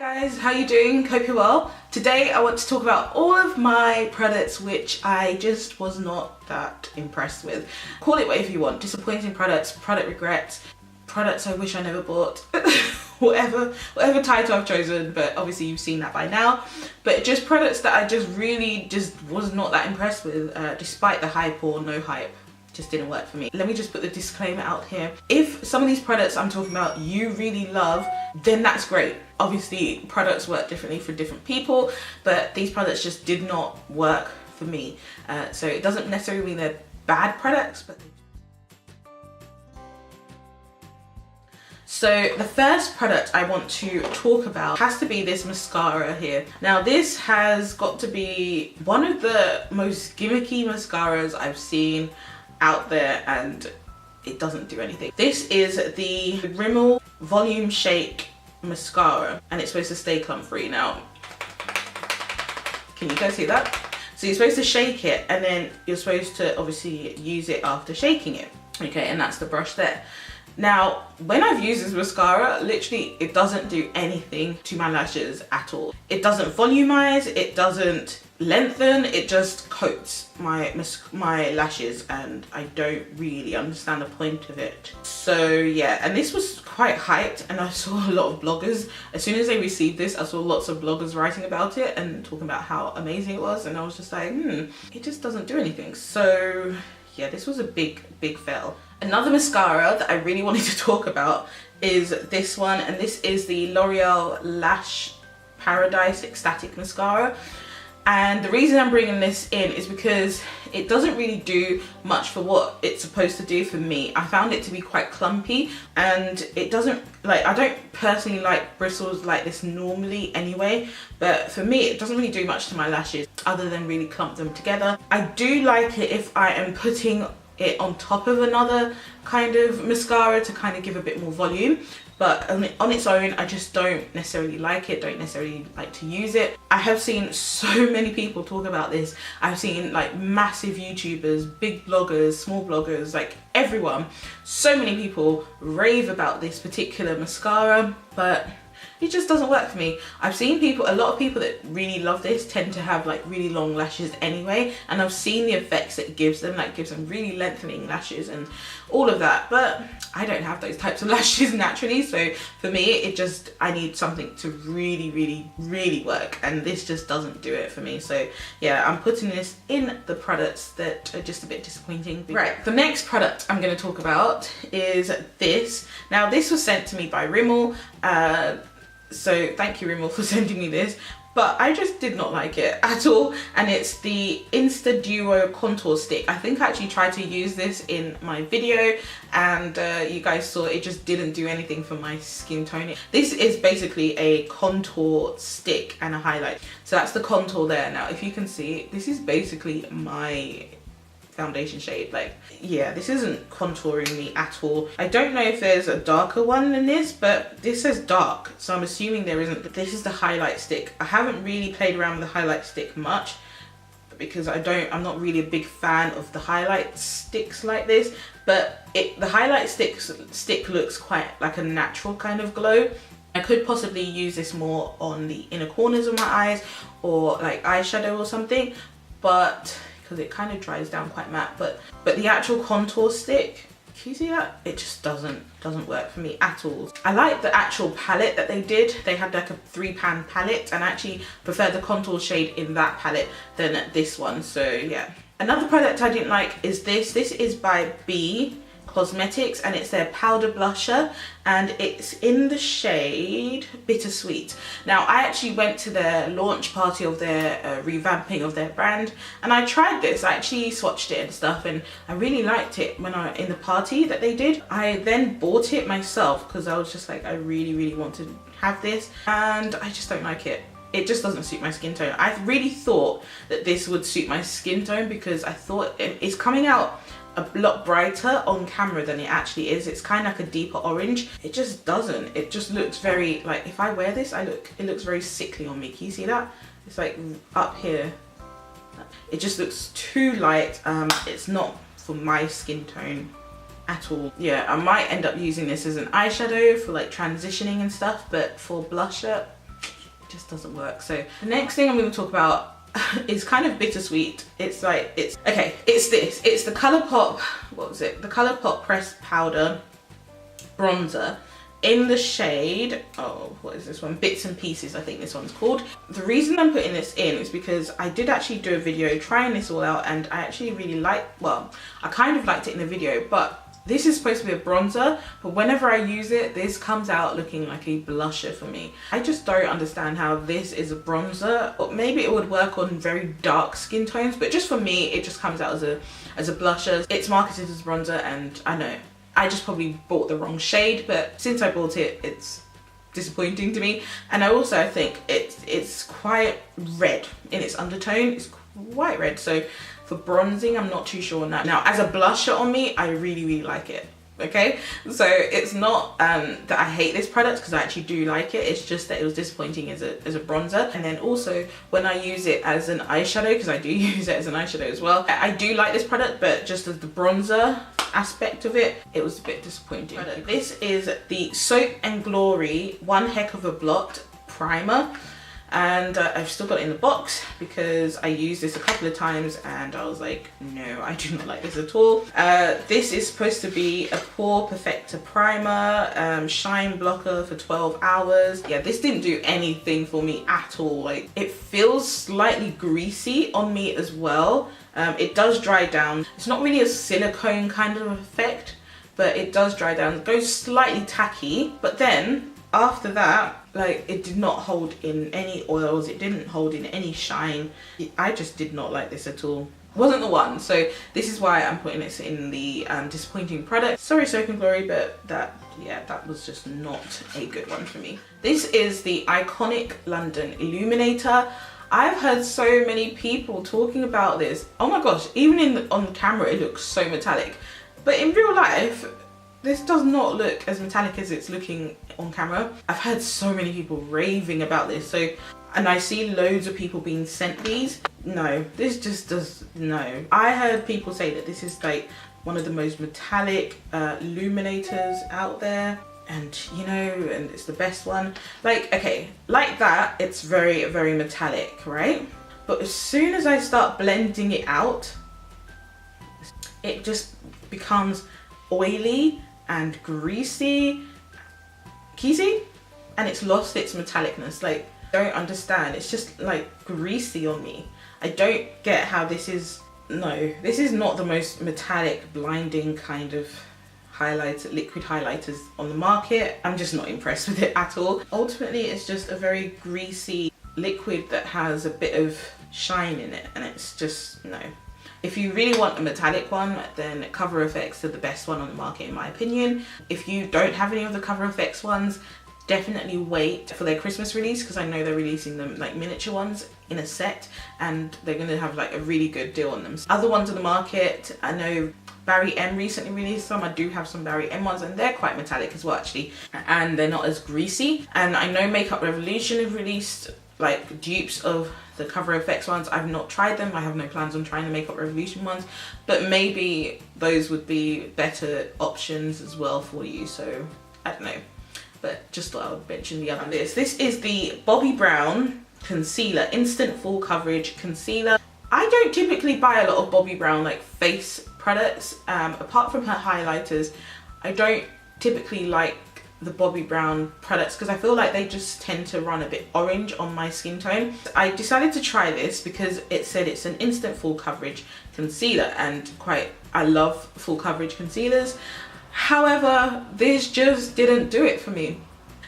Guys, how you doing? Hope you're well. Today I want to talk about all of my products which I just was not that impressed with. Call it whatever you want. Disappointing products, product regrets, products I wish I never bought. whatever title I've chosen, but obviously you've seen that by now. But just products that I just really was not that impressed with, despite the hype or no hype. Just didn't work for me. Let me just put the disclaimer out here. If some of these products I'm talking about you really love, then that's great. Obviously products work differently for different people, but these products just did not work for me. So it doesn't necessarily mean they're bad products, but so the first product I want to talk about has to be this mascara here. Now this has got to be one of the most gimmicky mascaras I've seen out there, and it doesn't do anything. This is the Rimmel Volume Shake mascara, and it's supposed to stay clump free. Now can you guys see that? So you're supposed to shake it, and then you're supposed to obviously use it after shaking it. Okay, and that's the brush there. Now when I've used this mascara, literally it doesn't do anything to my lashes at all. It doesn't volumize, it doesn't lengthen, it just coats my lashes, and I don't really understand the point of it. So yeah, and this was quite hyped, and I saw a lot of bloggers, as soon as they received this, I saw lots of bloggers writing about it and talking about how amazing it was, and I was just like, it just doesn't do anything. So yeah, this was a big fail. Another mascara that I really wanted to talk about is this one, and this is the L'Oreal Lash Paradise Ecstatic Mascara. And the reason I'm bringing this in is because it doesn't really do much for what it's supposed to do for me. I found it to be quite clumpy, and it doesn't, like, I don't personally like bristles like this normally anyway, but for me it doesn't really do much to my lashes other than really clump them together. I do like it if I am putting it on top of another kind of mascara to kind of give a bit more volume, but on its own I just don't necessarily like it, don't necessarily like to use it. I have seen so many people talk about this. I've seen like massive YouTubers, big bloggers, small bloggers, like everyone, so many people rave about this particular mascara, but it just doesn't work for me. I've seen people, a lot of people that really love this tend to have like really long lashes anyway, and I've seen the effects it gives them, like gives them really lengthening lashes and all of that, but I don't have those types of lashes naturally, so for me it just, I need something to really work, and this just doesn't do it for me. So yeah, I'm putting this in the products that are just a bit disappointing. Right, the next product I'm going to talk about is this. Now this was sent to me by Rimmel, so thank you Rimmel for sending me this, but I just did not like it at all, and it's the Insta Duo Contour Stick. I think I actually tried to use this in my video, and you guys saw it just didn't do anything for my skin tone. This is basically a contour stick and a highlight. So that's the contour there. Now if you can see, this is basically my foundation shade. Like, yeah, this isn't contouring me at all. I don't know if there's a darker one than this, but this says dark, so I'm assuming there isn't. This is the highlight stick. I haven't really played around with the highlight stick much because I'm not really a big fan of the highlight sticks like this, but the highlight stick looks quite like a natural kind of glow. I could possibly use this more on the inner corners of my eyes or like eyeshadow or something, but because it kind of dries down quite matte, but the actual contour stick, can you see that? It just doesn't work for me at all. I like the actual palette that they did. They had like a 3-pan palette, and I actually prefer the contour shade in that palette than this one. So yeah. Another product I didn't like is this. This is by B Cosmetics, and it's their powder blusher, and it's in the shade Bittersweet. Now I actually went to their launch party of their revamping of their brand, and I tried this. I actually swatched it and stuff, and I really liked it when in the party that they did. I then bought it myself because I was just like, I really want to have this, and I just don't like it. It just doesn't suit my skin tone. I really thought that this would suit my skin tone because I thought it's coming out a lot brighter on camera than it actually is. It's kind of like a deeper orange. It just doesn't. It just looks very, like, if I wear this, it looks very sickly on me. Can you see that? It's like up here. It just looks too light. It's not for my skin tone at all. Yeah, I might end up using this as an eyeshadow for like transitioning and stuff, but for blusher, just doesn't work. So the next thing I'm going to talk about is kind of bittersweet. It's like, it's this. It's the Colourpop, what was it? The Colourpop Pressed Powder Bronzer in the shade, oh, what is this one? Bits and Pieces, I think this one's called. The reason I'm putting this in is because I did actually do a video trying this all out, and I actually really well, I kind of liked it in the video, but this is supposed to be a bronzer, but whenever I use it, this comes out looking like a blusher for me. I just don't understand how this is a bronzer. Or maybe it would work on very dark skin tones, but just for me, it just comes out as a blusher. It's marketed as bronzer, and I know I just probably bought the wrong shade, but since I bought it, it's disappointing to me. And I also think it's quite red in its undertone. It's quite red, so for bronzing, I'm not too sure now. Now, as a blusher on me, I really like it. Okay, so it's not that I hate this product, because I actually do like it. It's just that it was disappointing as a bronzer. And then also when I use it as an eyeshadow, because I do use it as an eyeshadow as well, I do like this product, but just as the bronzer aspect of it, it was a bit disappointing. This is the Soap and Glory One Heck of a Blot Primer. And I've still got it in the box because I used this a couple of times and I was like, no, I do not like this at all. This is supposed to be a Pore Perfector Primer, shine blocker for 12 hours. Yeah, this didn't do anything for me at all. Like, it feels slightly greasy on me as well. It does dry down. It's not really a silicone kind of effect, but it does dry down. It goes slightly tacky, but then after that, like, it did not hold in any oils, it didn't hold in any shine. I just did not like this at all. Wasn't the one, so this is why I'm putting this in the disappointing product. Sorry, Soap and Glory, but that was just not a good one for me. This is the Iconic London Illuminator. I've heard so many people talking about this. Oh my gosh, even on camera it looks so metallic, but in real life, this does not look as metallic as it's looking on camera. I've heard so many people raving about this, and I see loads of people being sent these. No, this just does, no. I heard people say that this is like one of the most metallic illuminators out there, and you know, and it's the best one. Like, okay, like that, it's very metallic, right? But as soon as I start blending it out, it just becomes oily and greasy, and it's lost its metallicness. Like, I don't understand, it's just like greasy on me. I don't get how this is, no, this is not the most metallic, blinding kind of highlighter, liquid highlighters on the market. I'm just not impressed with it at all. Ultimately, it's just a very greasy liquid that has a bit of shine in it, and it's just, no. If you really want a metallic one, then Cover FX are the best one on the market in my opinion. If you don't have any of the Cover FX ones, definitely wait for their Christmas release, because I know they're releasing them like miniature ones in a set, and they're going to have like a really good deal on them. Other ones on the market, I know Barry M recently released some. I do have some Barry M ones, and they're quite metallic as well actually, and they're not as greasy. And I know Makeup Revolution have released like dupes of the Cover FX ones. I've not tried them. I have no plans on trying the Makeup Revolution ones, but maybe those would be better options as well for you. So I don't know, but just thought I would mention the other list. This is the Bobbi Brown Concealer, Instant Full Coverage Concealer. I don't typically buy a lot of Bobbi Brown like face products. Apart from her highlighters, I don't typically like the Bobbi Brown products because I feel like they just tend to run a bit orange on my skin tone. I decided to try this because it said it's an instant full coverage concealer, and I love full coverage concealers. However, this just didn't do it for me.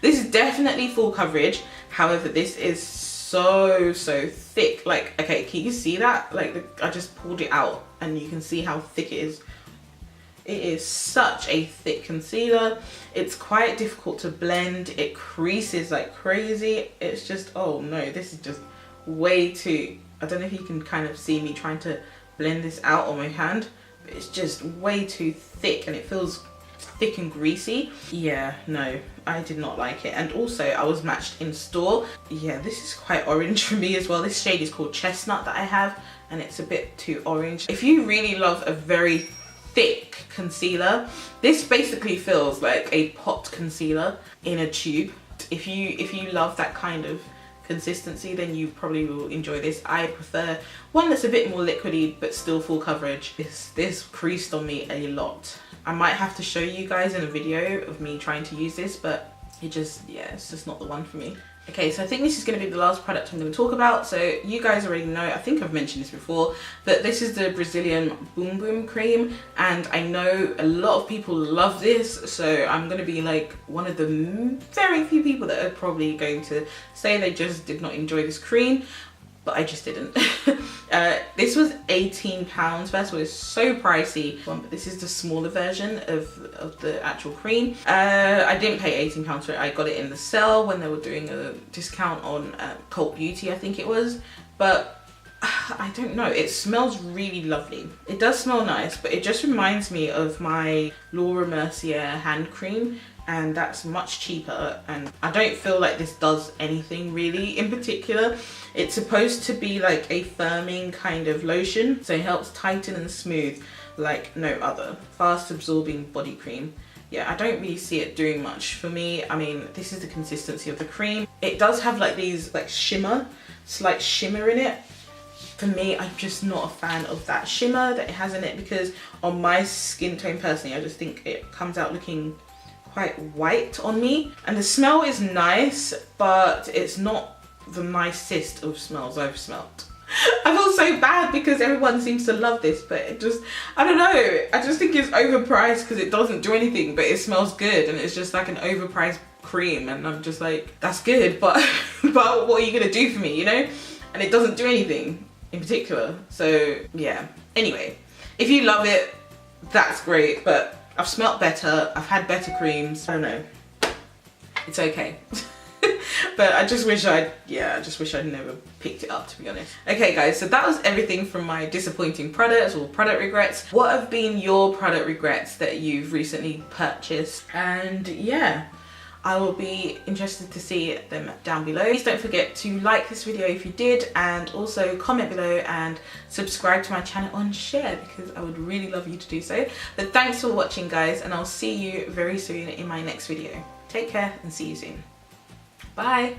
This is definitely full coverage, however this is so thick. Like, okay, can you see that? Like, I just pulled it out and you can see how thick it is. It is such a thick concealer. It's quite difficult to blend. It creases like crazy. It's just, oh no, this is just way too, I don't know if you can kind of see me trying to blend this out on my hand, but it's just way too thick and it feels thick and greasy. Yeah, no, I did not like it. And also I was matched in store. Yeah, this is quite orange for me as well. This shade is called Chestnut that I have, and it's a bit too orange. If you really love a very thick concealer, this basically feels like a pot concealer in a tube. If you love that kind of consistency, then you probably will enjoy this. I prefer one that's a bit more liquidy but still full coverage. This creased on me a lot. I might have to show you guys in a video of me trying to use this, but it's just not the one for me. Okay, so I think this is going to be the last product I'm going to talk about. So you guys already know, I think I've mentioned this before, but this is the Brazilian Boom Boom cream, and I know a lot of people love this, so I'm going to be like one of the very few people that are probably going to say they just did not enjoy this cream, but I just didn't. This was £18. First of all, it's so pricey, but this is the smaller version of the actual cream. I didn't pay £18 for it. I got it in the sale when they were doing a discount on Cult Beauty, I think it was. But I don't know, it smells really lovely. It does smell nice, but it just reminds me of my Laura Mercier hand cream, and that's much cheaper, and I don't feel like this does anything really in particular. It's supposed to be like a firming kind of lotion, so it helps tighten and smooth like no other. Fast absorbing body cream. Yeah, I don't really see it doing much for me. I mean, this is the consistency of the cream. It does have like these like slight shimmer in it. For me, I'm just not a fan of that shimmer that it has in it, because on my skin tone personally, I just think it comes out looking quite white on me. And the smell is nice, but it's not the nicest of smells I've smelled. I feel so bad because everyone seems to love this, but it just, I don't know, I just think it's overpriced because it doesn't do anything, but it smells good, and it's just like an overpriced cream, and I'm just like, that's good, but but what are you gonna do for me, you know? And it doesn't do anything in particular. So yeah, anyway, if you love it, that's great, but I've smelt better, I've had better creams. I don't know, it's okay. But I just wish I'd never picked it up, to be honest. Okay guys, so that was everything from my disappointing products or product regrets. What have been your product regrets that you've recently purchased? And yeah, I will be interested to see them down below. Please don't forget to like this video if you did, and also comment below and subscribe to my channel and share, because I would really love you to do so. But thanks for watching guys, and I'll see you very soon in my next video. Take care and see you soon. Bye.